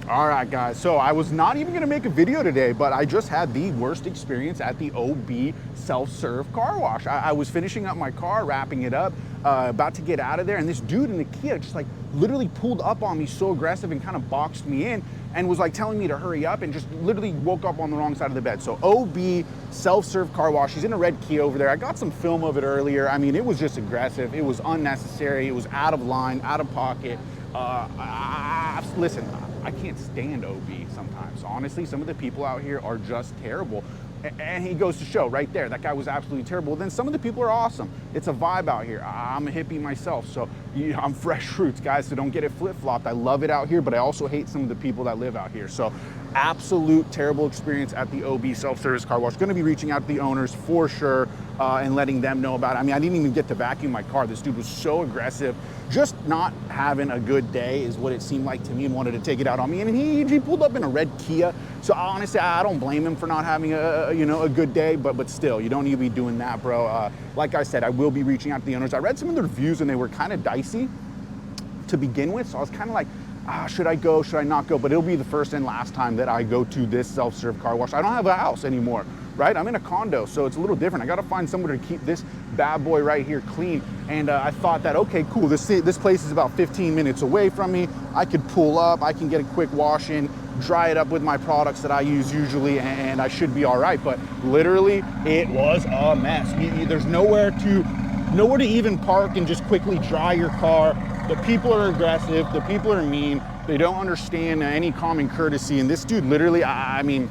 All right, guys, so I was not even gonna make a video today, but I just had the worst experience at the OB self-serve car wash. I was finishing up my car, wrapping it up, about to get out of there, and this dude in the Kia just like literally pulled up on me so aggressive and kind of boxed me in and was like telling me to hurry up and just literally woke up on the wrong side of the bed. So OB self-serve car wash, he's in a red Kia over there. I got some film of it earlier. I mean, it was just aggressive. It was unnecessary. It was out of line, out of pocket. Listen, I can't stand OB sometimes. Honestly, some of the people out here are just terrible. And he goes to show right there, that guy was absolutely terrible. Then some of the people are awesome. It's a vibe out here. I'm a hippie myself, so I'm fresh fruits, guys, so don't get it flip-flopped. I love it out here, but I also hate some of the people that live out here. So absolute terrible experience at the OB self-service car wash. Gonna be reaching out to the owners for sure and letting them know about it. I mean, I didn't even get to vacuum my car. This dude was so aggressive. Just not having a good day is what it seemed like to me, and wanted to take it out on me. And he pulled up in a red Kia. So honestly, I don't blame him for not having a good day, but still, you don't need to be doing that, bro. Like I said, I will be reaching out to the owners. I read some of the reviews and they were kind of dicey to begin with. So I was kind of like, should I go, should I not go? But it'll be the first and last time that I go to this self-serve car wash. I don't have a house anymore, right? I'm in a condo, so it's a little different. I gotta find somewhere to keep this bad boy right here clean. And I thought that, okay, cool, this place is about 15 minutes away from me. I could pull up, I can get a quick wash in, dry it up with my products that I use usually, and I should be all right. But literally, it was a mess. There's nowhere to even park and just quickly dry your car. The people are aggressive, the people are mean, they don't understand any common courtesy. And this dude literally, I mean,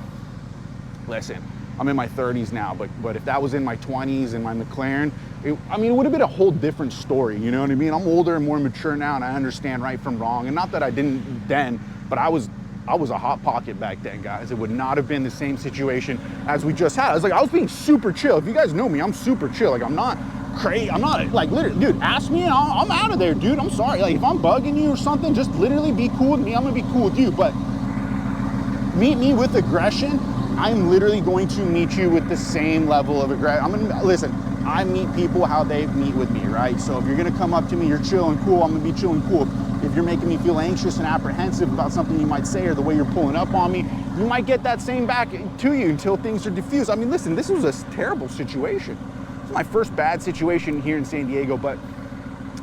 listen, I'm in my 30s now, but if that was in my 20s in my McLaren, it would have been a whole different story, you know what I mean? I'm older and more mature now, and I understand right from wrong. And not that I didn't then, but I was a hot pocket back then, guys. It would not have been the same situation as we just had. I was being super chill. If you guys know me, I'm super chill. Like, I'm not crazy. I'm not like, literally, dude, ask me and I'm out of there, dude. I'm sorry. Like, if I'm bugging you or something, just literally be cool with me. I'm gonna be cool with you. But meet me with aggression, I'm literally going to meet you with the same level of aggression. Listen, I meet people how they meet with me, right? So if you're gonna come up to me, you're chill and cool, I'm gonna be chill and cool. If you're making me feel anxious and apprehensive about something you might say or the way you're pulling up on me, you might get that same back to you until things are diffused. I mean, listen, this was a terrible situation. It's my first bad situation here in San Diego, but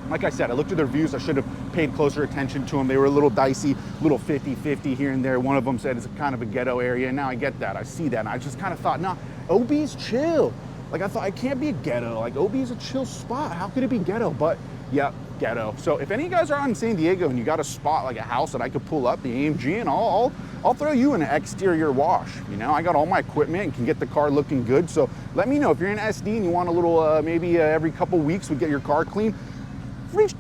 like I said, I looked at the reviews. I should have paid closer attention to them. They were a little dicey, little 50-50 here and there. One of them said it's kind of a ghetto area, and now I get that. I see that, and I just kind of thought, nah, OB's chill. Like, I thought, it can't be a ghetto. Like, OB's a chill spot. How could it be ghetto? But, yeah, ghetto. So if any of you guys are out in San Diego and you got a spot, like a house that I could pull up, the AMG, and I'll throw you an exterior wash. You know, I got all my equipment and can get the car looking good. So let me know if you're in SD and you want a little, maybe every couple weeks we get your car clean.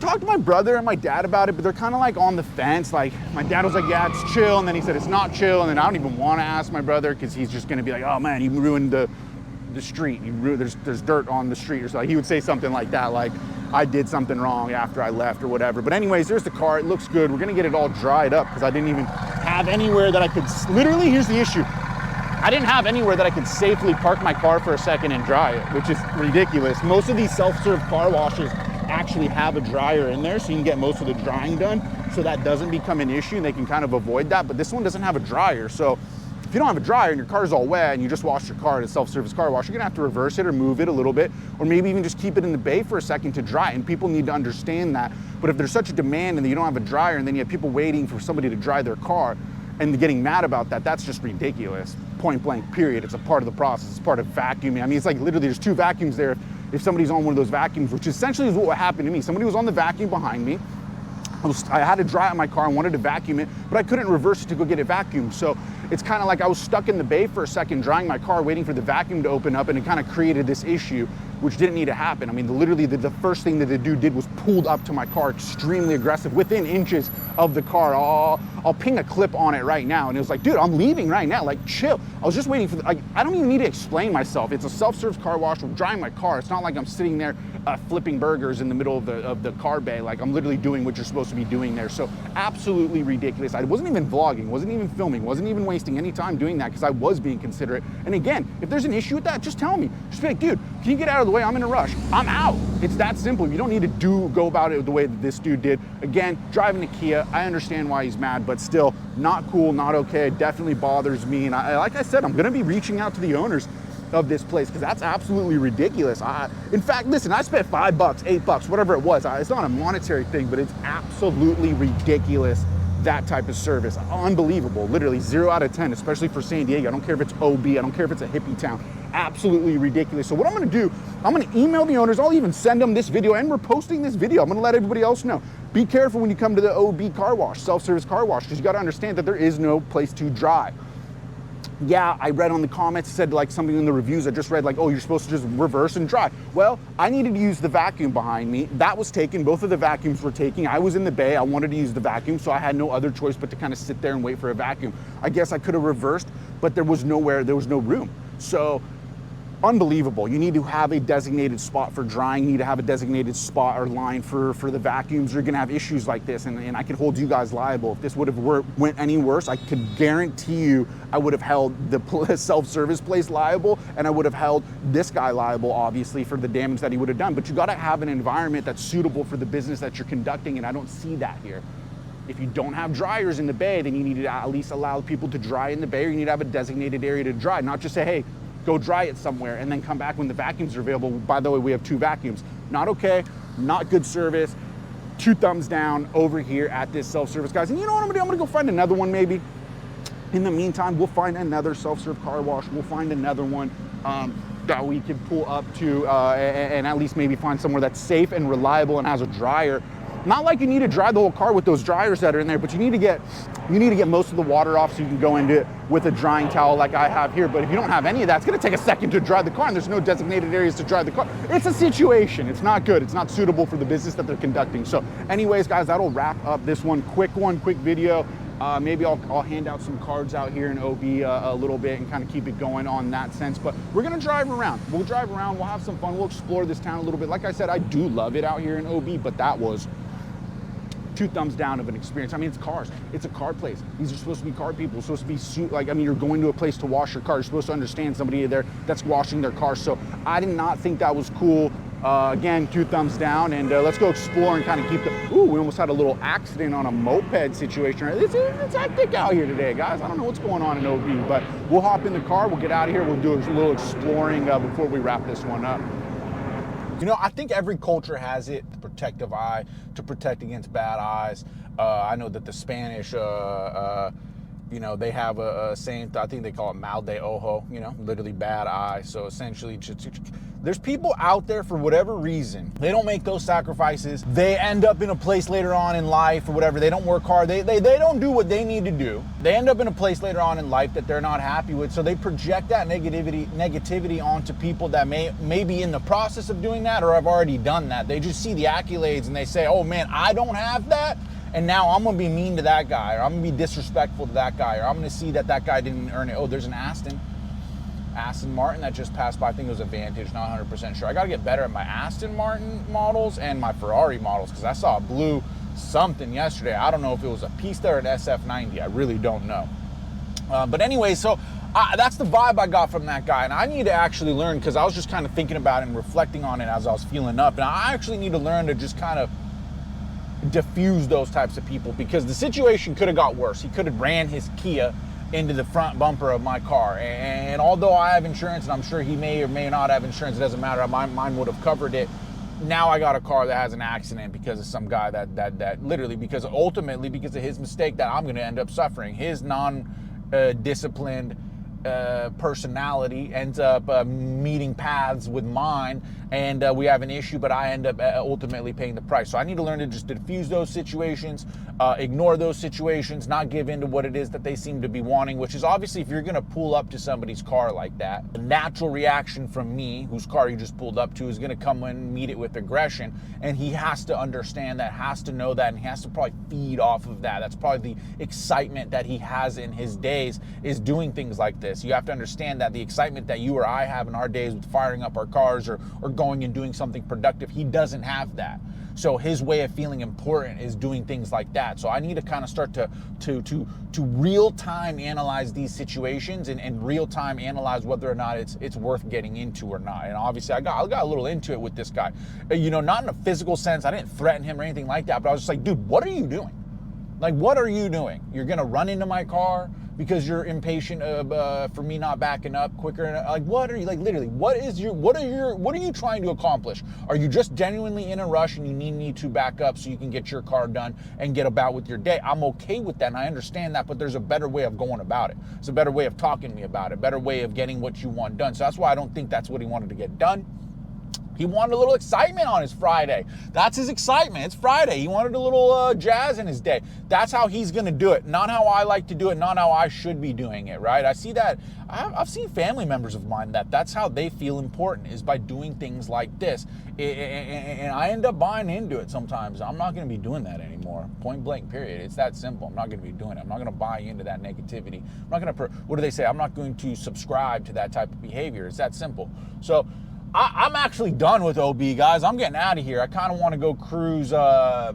Talk to my brother and my dad about it, but they're kind of like on the fence. Like, my dad was like, yeah, it's chill, and then he said it's not chill, and then I don't even want to ask my brother because he's just gonna be like, oh man, you ruined the street. There's dirt on the street, or something. He would say something like that, like I did something wrong after I left or whatever. But anyways, there's the car. It looks good. We're gonna get it all dried up because I didn't even have anywhere that I could. Literally, here's the issue. I didn't have anywhere that I could safely park my car for a second and dry it, which is ridiculous. Most of these self-serve car washes actually have a dryer in there so you can get most of the drying done, so that doesn't become an issue and they can kind of avoid that. But this one doesn't have a dryer, so if you don't have a dryer and your car's all wet and you just wash your car at a self-service car wash, you're gonna have to reverse it or move it a little bit, or maybe even just keep it in the bay for a second to dry, and people need to understand that. But if there's such a demand and you don't have a dryer and then you have people waiting for somebody to dry their car and getting mad about that, that's just ridiculous. Point blank, period. It's a part of the process. It's part of vacuuming. I mean, it's like literally there's two vacuums there if somebody's on one of those vacuums, which essentially is what happened to me. Somebody was on the vacuum behind me. I had to dry out my car and wanted to vacuum it, but I couldn't reverse it to go get it vacuumed. So it's kind of like I was stuck in the bay for a second, drying my car, waiting for the vacuum to open up, and it kind of created this issue, which didn't need to happen. I mean, literally the first thing that the dude did was pulled up to my car, extremely aggressive, within inches of the car. I'll ping a clip on it right now. And it was like, dude, I'm leaving right now, like chill. I was just waiting for, I don't even need to explain myself. It's a self-serve car wash, I'm drying my car. It's not like I'm sitting there flipping burgers in the middle of the car bay. Like, I'm literally doing what you're supposed to be doing there. So absolutely ridiculous. I wasn't even vlogging, wasn't even filming, wasn't even wasting any time doing that because I was being considerate. And again, if there's an issue with that, just tell me. Just be like, dude, can you get out of the way? I'm in a rush. I'm out. It's that simple. You don't need to go about it the way that this dude did. Again, driving a Kia, I understand why he's mad, but still not cool, not okay. It definitely bothers me. And like I said, I'm gonna be reaching out to the owners of this place because that's absolutely ridiculous. In fact, listen, I spent $5, $8, whatever it was. It's not a monetary thing, but it's absolutely ridiculous, that type of service. Unbelievable. Literally 0 out of 10, especially for San Diego. I don't care if it's OB, I don't care if it's a hippie town. Absolutely ridiculous. So what I'm gonna do, I'm gonna email the owners. I'll even send them this video, and we're posting this video. I'm gonna let everybody else know. Be careful when you come to the OB car wash, self-service car wash, because you gotta understand that there is no place to dry. Yeah, I read on the comments, said like something in the reviews, I just read like, oh, you're supposed to just reverse and dry. Well, I needed to use the vacuum behind me. That was taken, both of the vacuums were taken. I was in the bay, I wanted to use the vacuum, so I had no other choice but to kind of sit there and wait for a vacuum. I guess I could have reversed, but there was no room. So, unbelievable. You need to have a designated spot for drying. You need to have a designated spot or line for the vacuums. You're gonna have issues like this, and I could hold you guys liable. If this would have went any worse, I could guarantee you I would have held the self-service place liable, and I would have held this guy liable, obviously, for the damage that he would have done. But you gotta have an environment that's suitable for the business that you're conducting, and I don't see that here. If you don't have dryers in the bay, then you need to at least allow people to dry in the bay, or you need to have a designated area to dry, not just say, hey, go dry it somewhere and then come back when the vacuums are available. By the way, we have 2 vacuums. Not okay, not good service. 2 thumbs down over here at this self-service, guys. And you know what I'm gonna do? I'm gonna go find another one maybe. In the meantime, we'll find another self-serve car wash. We'll find another one that we can pull up to and at least maybe find somewhere that's safe and reliable and has a dryer. Not like you need to dry the whole car with those dryers that are in there, but you need to get most of the water off so you can go into it with a drying towel like I have here. But if you don't have any of that, it's gonna take a second to dry the car, and there's no designated areas to dry the car. It's a situation, it's not good. It's not suitable for the business that they're conducting. So anyways, guys, that'll wrap up this quick video. Maybe I'll hand out some cards out here in OB a little bit and kind of keep it going on that sense. But we're gonna drive around. We'll drive around, we'll have some fun, we'll explore this town a little bit. Like I said, I do love it out here in OB, but that was 2 thumbs down of an experience. I mean, it's cars. It's a car place. These are supposed to be car people. Supposed to be you're going to a place to wash your car. You're supposed to understand somebody there that's washing their car. So I did not think that was cool. Again, 2 thumbs down, and let's go explore and kind of keep we almost had a little accident on a moped situation. It's hectic out here today, guys. I don't know what's going on in OB, but we'll hop in the car, we'll get out of here, we'll do a little exploring before we wrap this one up. You know, I think every culture has it, the protective eye, to protect against bad eyes. I know that the Spanish, they have a saying, I think they call it mal de ojo, literally bad eye. So essentially, there's people out there for whatever reason. They don't make those sacrifices. They end up in a place later on in life or whatever. They don't work hard. They don't do what they need to do. They end up in a place later on in life that they're not happy with. So they project that negativity onto people that may be in the process of doing that or have already done that. They just see the accolades and they say, oh man, I don't have that. And now I'm gonna be mean to that guy, or I'm gonna be disrespectful to that guy, or I'm gonna see that guy didn't earn it. Oh, there's an Aston Martin that just passed by. I think it was a Vantage, not 100% sure. I gotta get better at my Aston Martin models and my Ferrari models, because I saw a blue something yesterday. I don't know if it was a Pista or an SF90. I really don't know. But anyway, so that's the vibe I got from that guy. And I need to actually learn, because I was just kind of thinking about it and reflecting on it as I was feeling up. And I actually need to learn to just kind of diffuse those types of people, because the situation could have got worse. He could have ran his Kia into the front bumper of my car, and although I have insurance, and I'm sure he may or may not have insurance, it doesn't matter, mine would have covered it. Now I got a car that has an accident because of some guy that literally, because ultimately because of his mistake, that I'm going to end up suffering. His non-disciplined personality ends up meeting paths with mine, and we have an issue, but I end up ultimately paying the price. So I need to learn to just diffuse those situations, ignore those situations, not give in to what it is that they seem to be wanting, which is obviously, if you're going to pull up to somebody's car like that, the natural reaction from me, whose car you just pulled up to, is going to come and meet it with aggression, and he has to understand that, has to know that, and he has to probably feed off of that. That's probably the excitement that he has in his days, is doing things like this. this. You have to understand that the excitement that you or I have in our days with firing up our cars or going and doing something productive, he doesn't have that. So his way of feeling important is doing things like that. So I need to kind of start to real time analyze these situations and real time analyze whether or not it's worth getting into or not. And obviously I got a little into it with this guy. You know, not in a physical sense. I didn't threaten him or anything like that, but I was just like, dude, what are you doing? Like, what are you doing? You're gonna run into my car because you're impatient for me not backing up quicker? Like, what are you, like, literally, what are you trying to accomplish? Are you just genuinely in a rush and you need me to back up so you can get your car done and get about with your day? I'm okay with that and I understand that, but there's a better way of going about it. It's a better way of talking to me about it, better way of getting what you want done. So that's why I don't think that's what he wanted to get done. He wanted a little excitement on his Friday. That's his excitement. It's Friday. He wanted a little jazz in his day. That's how he's going to do it. Not how I like to do it. Not how I should be doing it, right? I see that. I've seen family members of mine that's how they feel important, is by doing things like this. And I end up buying into it sometimes. I'm not going to be doing that anymore. Point blank, period. It's that simple. I'm not going to be doing it. I'm not going to buy into that negativity. I'm not going to, what do they say? I'm not going to subscribe to that type of behavior. It's that simple. So I'm actually done with OB, guys. I'm getting out of here. I kind of want to go cruise. I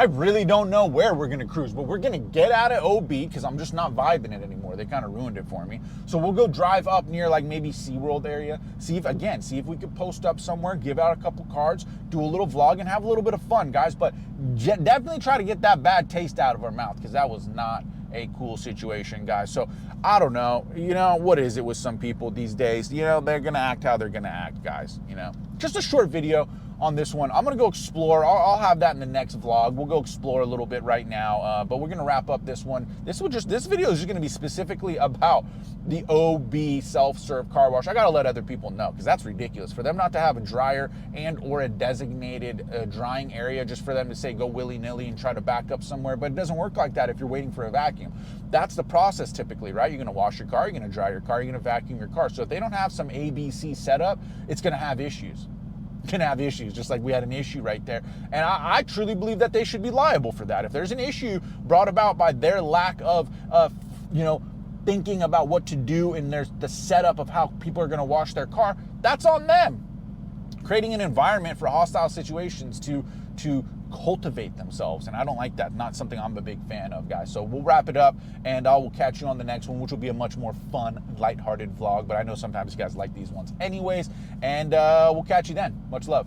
really don't know where we're going to cruise, but we're going to get out of OB because I'm just not vibing it anymore. They kind of ruined it for me. So we'll go drive up near like maybe SeaWorld area. See if we could post up somewhere, give out a couple cards, do a little vlog, and have a little bit of fun, guys. But definitely try to get that bad taste out of our mouth, because that was not a cool situation, guys. So I don't know, you know, what is it with some people these days? You know, they're gonna act how they're gonna act, guys. You know, just a short video on this one. I'm gonna go explore. I'll have that in the next vlog. We'll go explore a little bit right now, but we're gonna wrap up this one. This video is just gonna be specifically about the OB self-serve car wash. I gotta let other people know, because that's ridiculous for them not to have a dryer and or a designated drying area, just for them to say go willy-nilly and try to back up somewhere. But it doesn't work like that if you're waiting for a vacuum. That's the process typically, right? You're gonna wash your car, you're gonna dry your car, you're gonna vacuum your car. So if they don't have some ABC setup, it's gonna have issues. Can have issues, just like we had an issue right there. And I truly believe that they should be liable for that. If there's an issue brought about by their lack of you know, thinking about what to do and there's the setup of how people are going to wash their car, that's on them. Creating an environment for hostile situations to cultivate themselves, and I don't like that. Not something I'm a big fan of, guys. So we'll wrap it up, and I will catch you on the next one, which will be a much more fun, lighthearted vlog. But I know sometimes you guys like these ones anyways, and we'll catch you then. Much love.